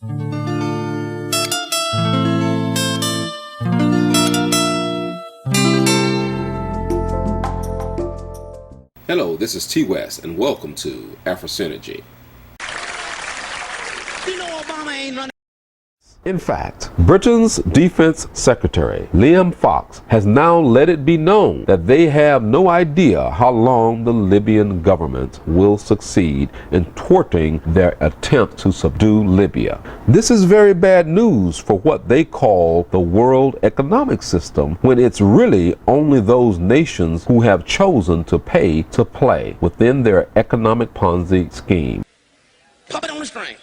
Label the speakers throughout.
Speaker 1: Hello, this is T West, and welcome to AfroSynergy.
Speaker 2: You know Obama ain't running.
Speaker 3: In fact, Britain's Defense Secretary, Liam Fox, has now let it be known that they have no idea how long the Libyan government will succeed in thwarting their attempt to subdue Libya. This is very bad news for what they call the world economic system, when it's really only those nations who have chosen to pay to play within their economic Ponzi scheme.
Speaker 2: Puppet on the string.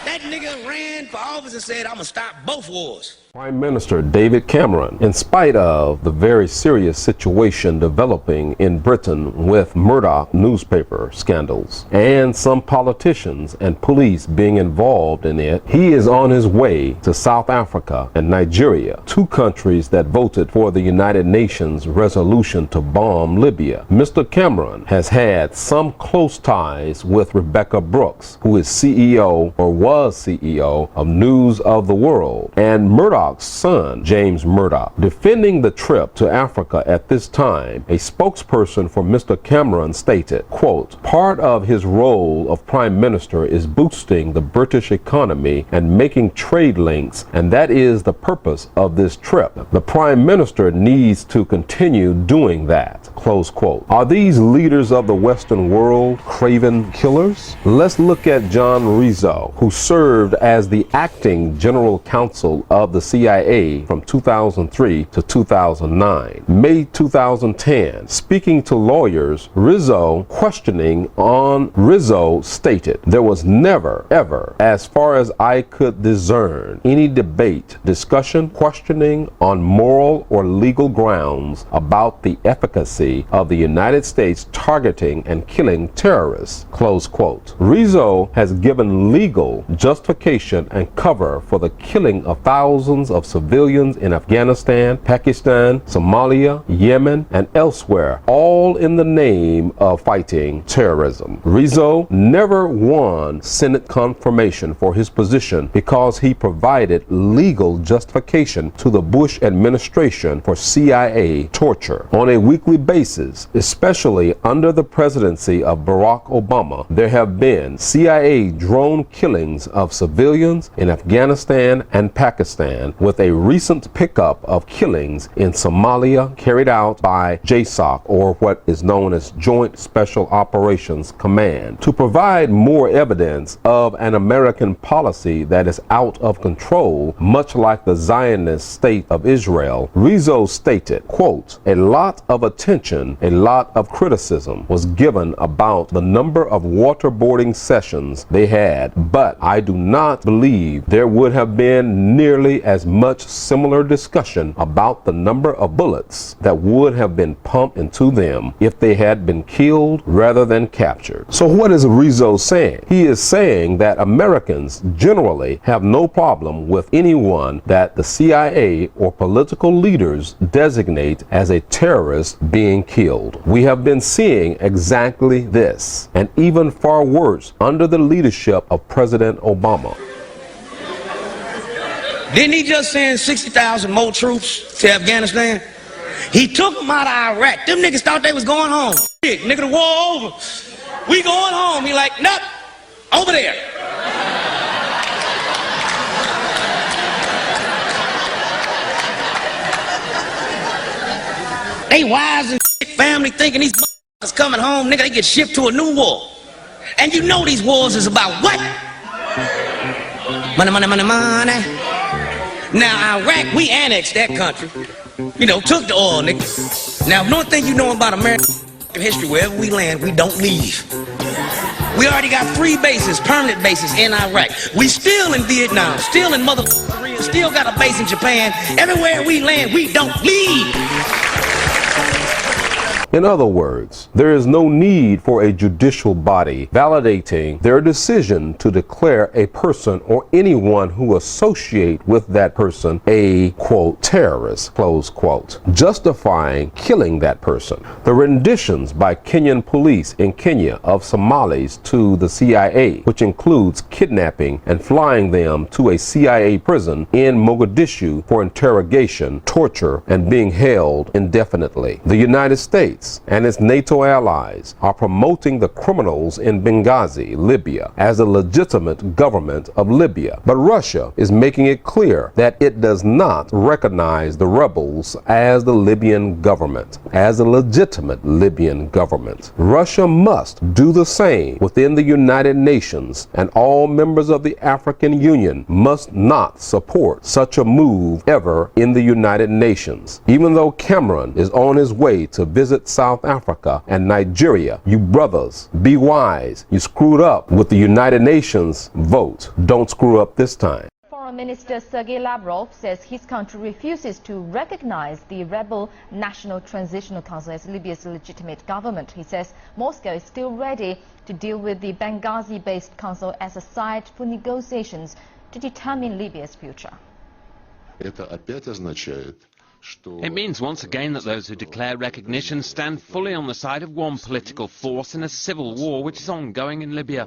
Speaker 2: That nigga ran for office and said, I'm gonna stop both wars.
Speaker 3: Prime Minister David Cameron, in spite of the very serious situation developing in Britain with Murdoch newspaper scandals and some politicians and police being involved in it, he is on his way to South Africa and Nigeria, two countries that voted for the United Nations resolution to bomb Libya. Mr. Cameron has had some close ties with Rebecca Brooks, who is CEO or was CEO of News of the World, and Murdoch's son, James Murdoch. Defending the trip to Africa at this time, a spokesperson for Mr. Cameron stated, quote, part of his role of Prime Minister is boosting the British economy and making trade links, and that is the purpose of this trip. The Prime Minister needs to continue doing that, close quote. Are these leaders of the Western world craven killers? Let's look at John Rizzo, who served as the acting general counsel of the CIA from 2003 to 2009. May 2010, speaking to lawyers, Rizzo stated, there was never, ever, as far as I could discern, any debate, discussion, questioning on moral or legal grounds about the efficacy of the United States targeting and killing terrorists, close quote. Rizzo has given legal justification and cover for the killing of thousands of civilians in Afghanistan, Pakistan, Somalia, Yemen, and elsewhere, all in the name of fighting terrorism. Rizzo never won Senate confirmation for his position because he provided legal justification to the Bush administration for CIA torture. On a weekly basis, especially under the presidency of Barack Obama, there have been CIA drone killings of civilians in Afghanistan and Pakistan, with a recent pickup of killings in Somalia carried out by JSOC, or what is known as Joint Special Operations Command. To provide more evidence of an American policy that is out of control, much like the Zionist state of Israel, Rizzo stated, quote, a lot of attention, a lot of criticism was given about the number of waterboarding sessions they had, but I do not believe there would have been nearly as much similar discussion about the number of bullets that would have been pumped into them if they had been killed rather than captured. So what is Rizzo saying? He is saying that Americans generally have no problem with anyone that the CIA or political leaders designate as a terrorist being killed. We have been seeing exactly this, and even far worse under the leadership of President Obama.
Speaker 2: Didn't he just send 60,000 more troops to Afghanistan? He took them out of Iraq. Them niggas thought they was going home. Shit, nigga, the war over. We going home. He like, nope, over there. They wives and family thinking these motherfuckers coming home, nigga, they get shipped to a new war. And you know these wars is about what? Money, money, money, money. Now, Iraq, we annexed that country. You know, took the oil, nigga. Now, one thing you know about American history, wherever we land, we don't leave. We already got 3 bases, permanent bases in Iraq. We still in Vietnam, still in Mother Korea, still got a base in Japan. Everywhere we land, we don't leave.
Speaker 3: In other words, there is no need for a judicial body validating their decision to declare a person or anyone who associate with that person a, quote, terrorist, close quote, justifying killing that person. The renditions by Kenyan police in Kenya of Somalis to the CIA, which includes kidnapping and flying them to a CIA prison in Mogadishu for interrogation, torture, and being held indefinitely. The United States and its NATO allies are promoting the criminals in Benghazi, Libya, as a legitimate government of Libya. But Russia is making it clear that it does not recognize the rebels as the Libyan government, as a legitimate Libyan government. Russia must do the same within the United Nations, and all members of the African Union must not support such a move ever in the United Nations. Even though Cameron is on his way to visit South Africa and Nigeria, you brothers, be wise. You screwed up with the United Nations vote. Don't screw up this time.
Speaker 4: Foreign Minister Sergei Lavrov says his country refuses to recognize the rebel National Transitional Council as Libya's legitimate government. He says Moscow is still ready to deal with the Benghazi-based council as a site for negotiations to determine Libya's future.
Speaker 5: It means once again that those who declare recognition stand fully on the side of one political force in a civil war which is ongoing in Libya.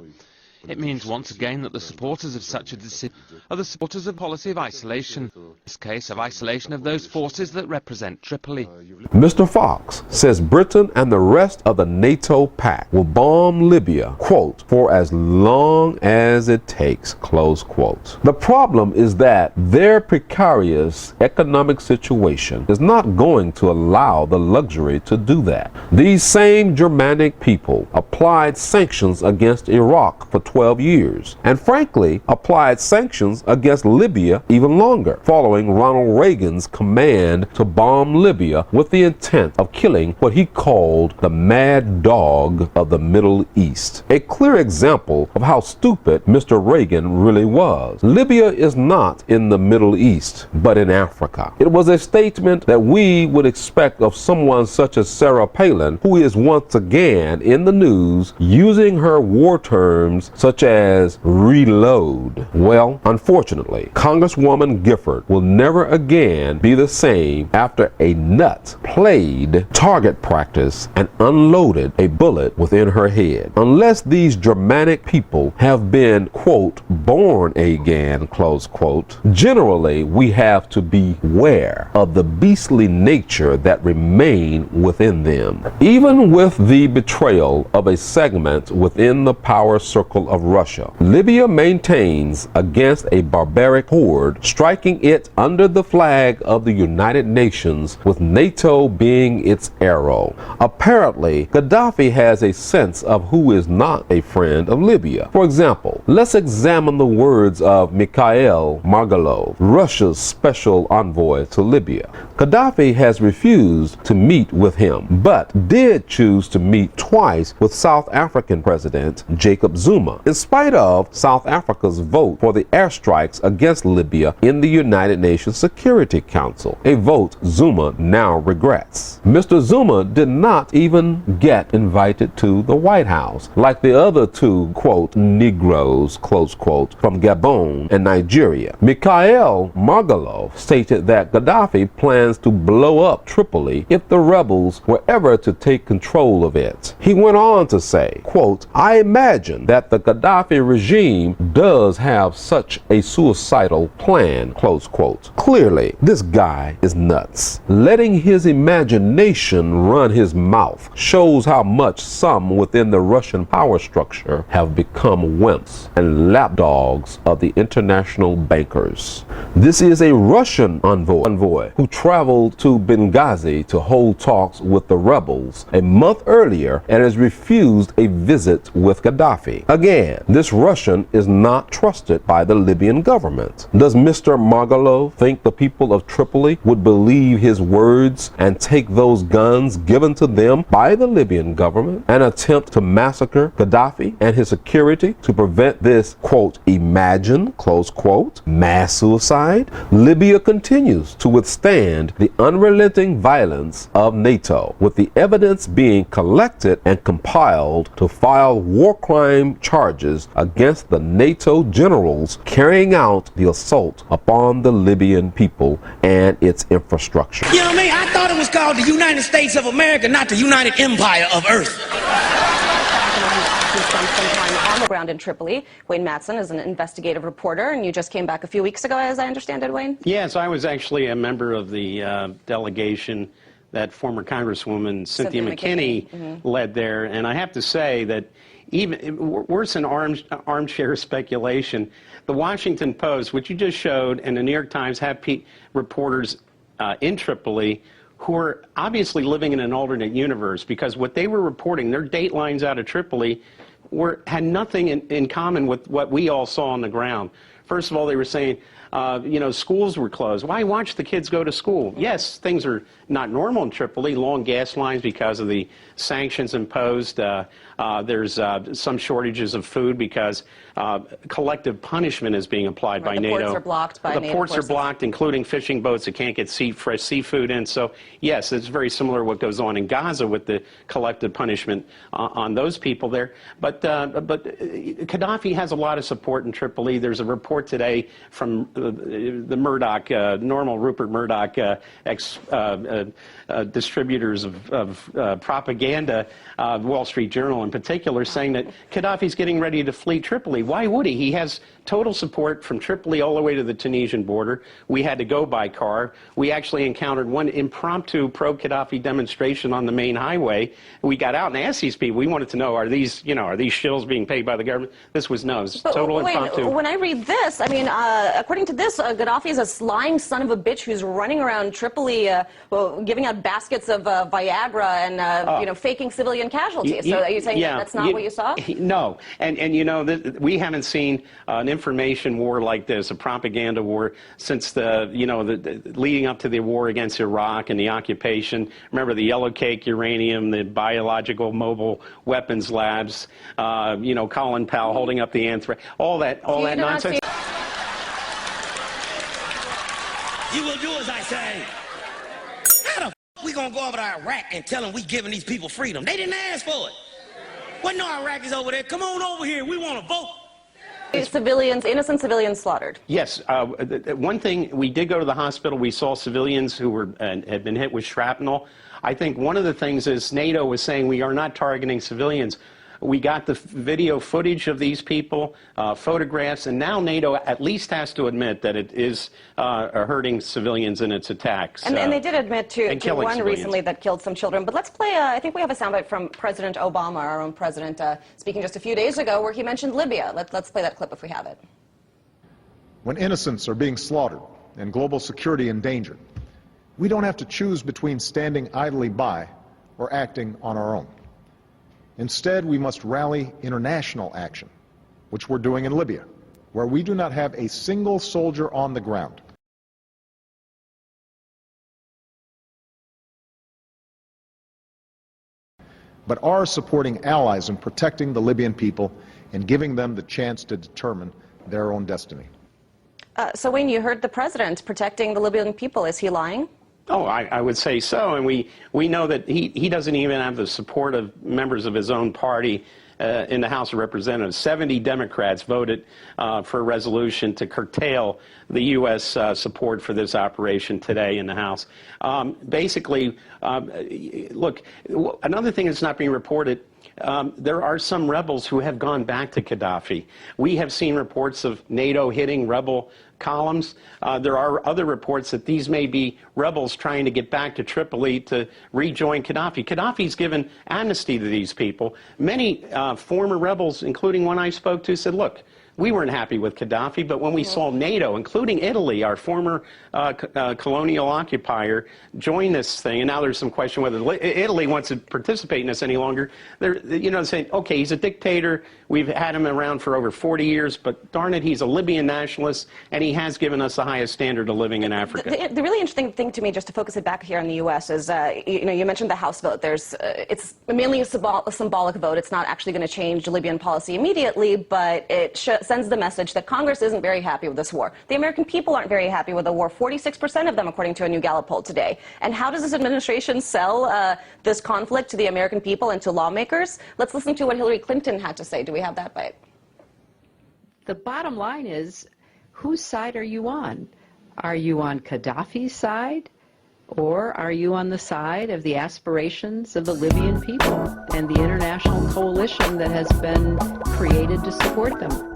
Speaker 5: It means once again that the supporters of such a decision are the supporters of a policy of isolation, in this case of isolation of those forces that represent Tripoli.
Speaker 3: Mr. Fox says Britain and the rest of the NATO pact will bomb Libya, quote, for as long as it takes, close quote. The problem is that their precarious economic situation is not going to allow the luxury to do that. These same Germanic people applied sanctions against Iraq for 12 years, and frankly applied sanctions against Libya even longer, following Ronald Reagan's command to bomb Libya with the intent of killing what he called the mad dog of the Middle East. A clear example of how stupid Mr. Reagan really was. Libya is not in the Middle East, but in Africa. It was a statement that we would expect of someone such as Sarah Palin, who is once again in the news using her war terms such as reload. Well, unfortunately, Congresswoman Gifford will never again be the same after a nut played target practice and unloaded a bullet within her head. Unless these Germanic people have been, quote, born again, close quote, generally we have to beware of the beastly nature that remain within them. Even with the betrayal of a segment within the power circle of Russia, Libya maintains against a barbaric horde, striking it under the flag of the United Nations, with NATO being its arrow. Apparently, Gaddafi has a sense of who is not a friend of Libya. For example, let's examine the words of Mikhail Margalov, Russia's special envoy to Libya. Gaddafi has refused to meet with him, but did choose to meet twice with South African President Jacob Zuma, in spite of South Africa's vote for the airstrikes against Libya in the United Nations Security Council, a vote Zuma now regrets. Mr. Zuma did not even get invited to the White House, like the other two, quote, Negroes, close quote, from Gabon and Nigeria. Mikhail Margalov stated that Gaddafi plans to blow up Tripoli if the rebels were ever to take control of it. He went on to say, quote, I imagine that the Gaddafi regime does have such a suicidal plan, close quote. Clearly, this guy is nuts. Letting his imagination run his mouth shows how much some within the Russian power structure have become wimps and lapdogs of the international bankers. This is a Russian envoy who traveled to Benghazi to hold talks with the rebels a month earlier and has refused a visit with Gaddafi. Again, this Russian is not trusted by the Libyan government. Does Mr. Margalov think the people of Tripoli would believe his words and take those guns given to them by the Libyan government and attempt to massacre Gaddafi and his security to prevent this, quote, imagine, close quote, mass suicide? Libya continues to withstand and the unrelenting violence of NATO, with the evidence being collected and compiled to file war crime charges against the NATO generals carrying out the assault upon the Libyan people and its infrastructure.
Speaker 2: You know what I mean? I thought it was called the United States of America, not the United Empire of Earth.
Speaker 6: He spent some time on the ground in Tripoli. Wayne Matson is an investigative reporter, and you just came back a few weeks ago, as I understand it, Wayne?
Speaker 7: Yes, I was actually a member of the delegation that former Congresswoman Cynthia McKinney led there, and I have to say that even worse than armchair speculation, the Washington Post, which you just showed, and the New York Times have reporters in Tripoli who are obviously living in an alternate universe, because what they were reporting, their datelines out of Tripoli, had nothing in common with what we all saw on the ground. First of all, they were saying, you know, schools were closed. Why watch the kids go to school? Yes, things are not normal in Tripoli, long gas lines because of the sanctions imposed. There's some shortages of food because collective punishment is being applied by NATO.
Speaker 6: The ports are blocked by NATO.
Speaker 7: The ports are blocked, including fishing boats that can't get fresh seafood in. So, yes, it's very similar to what goes on in Gaza with the collective punishment on those people there. But Gaddafi has a lot of support in Tripoli. There's a report today from the Murdoch, Rupert Murdoch, distributors of propaganda, Wall Street Journal in particular, saying that Gaddafi's getting ready to flee Tripoli. Why would he? He has total support from Tripoli all the way to the Tunisian border. We had to go by car. We actually encountered one impromptu pro-Gaddafi demonstration on the main highway. We got out and asked these people. We wanted to know, are these shills being paid by the government? This was no. It was total impromptu.
Speaker 6: When I read this, I mean, according to this, Gaddafi is a lying son of a bitch who's running around Tripoli, giving out baskets of Viagra and faking civilian casualties. So are you saying that's not what you saw?
Speaker 7: No, and you know, we haven't seen an information war like this, a propaganda war, since the leading up to the war against Iraq and the occupation. Remember the yellow cake uranium, the biological mobile weapons labs, Colin Powell holding up the anthrax, all that nonsense.
Speaker 2: You will do as I say. How the f we gonna go over to Iraq and tell them we giving these people freedom? They didn't ask for it. Wasn't no Iraqis over there. Come on over here. We want to vote.
Speaker 6: Civilians, innocent civilians slaughtered.
Speaker 7: Yes. One thing, we did go to the hospital. We saw civilians who had been hit with shrapnel. I think one of the things is NATO was saying we are not targeting civilians. We got the video footage of these people, photographs, and now NATO at least has to admit that it is hurting civilians in its attacks.
Speaker 6: And they did admit to one civilians recently that killed some children. But let's play, I think we have a soundbite from President Obama, our own president, speaking just a few days ago, where he mentioned Libya. Let's play that clip if we have it.
Speaker 8: When innocents are being slaughtered and global security endangered, we don't have to choose between standing idly by or acting on our own. Instead, we must rally international action, which we're doing in Libya, where we do not have a single soldier on the ground. But are supporting allies in protecting the Libyan people and giving them the chance to determine their own destiny.
Speaker 6: So, Wayne, you heard the president protecting the Libyan people. Is he lying?
Speaker 7: Oh, I would say so, and we know that he doesn't even have the support of members of his own party in the House of Representatives. 70 Democrats voted for a resolution to curtail the U.S. support for this operation today in the House. Basically, look, another thing that's not being reported, there are some rebels who have gone back to Gaddafi. We have seen reports of NATO hitting rebel columns. There are other reports that these may be rebels trying to get back to Tripoli to rejoin Gaddafi. Gaddafi's given amnesty to these people. Many former rebels, including one I spoke to, said, look, we weren't happy with Gaddafi, but when we saw NATO, including Italy, our former colonial occupier, join this thing, and now there's some question whether Italy wants to participate in this any longer. They're saying, okay, he's a dictator. We've had him around for over 40 years, but darn it, he's a Libyan nationalist, and he has given us the highest standard of living in Africa.
Speaker 6: The really interesting thing to me, just to focus it back here in the U.S., is you mentioned the House vote. It's mainly a symbolic vote. It's not actually going to change Libyan policy immediately, but it sends the message that Congress isn't very happy with this war. The American people aren't very happy with the war. 46% of them, according to a new Gallup poll today. And how does this administration sell this conflict to the American people and to lawmakers? Let's listen to what Hillary Clinton had to say. Do we have that bite?
Speaker 9: The bottom line is, whose side are you on? Are you on Gaddafi's side? Or are you on the side of the aspirations of the Libyan people and the international coalition that has been created to support them?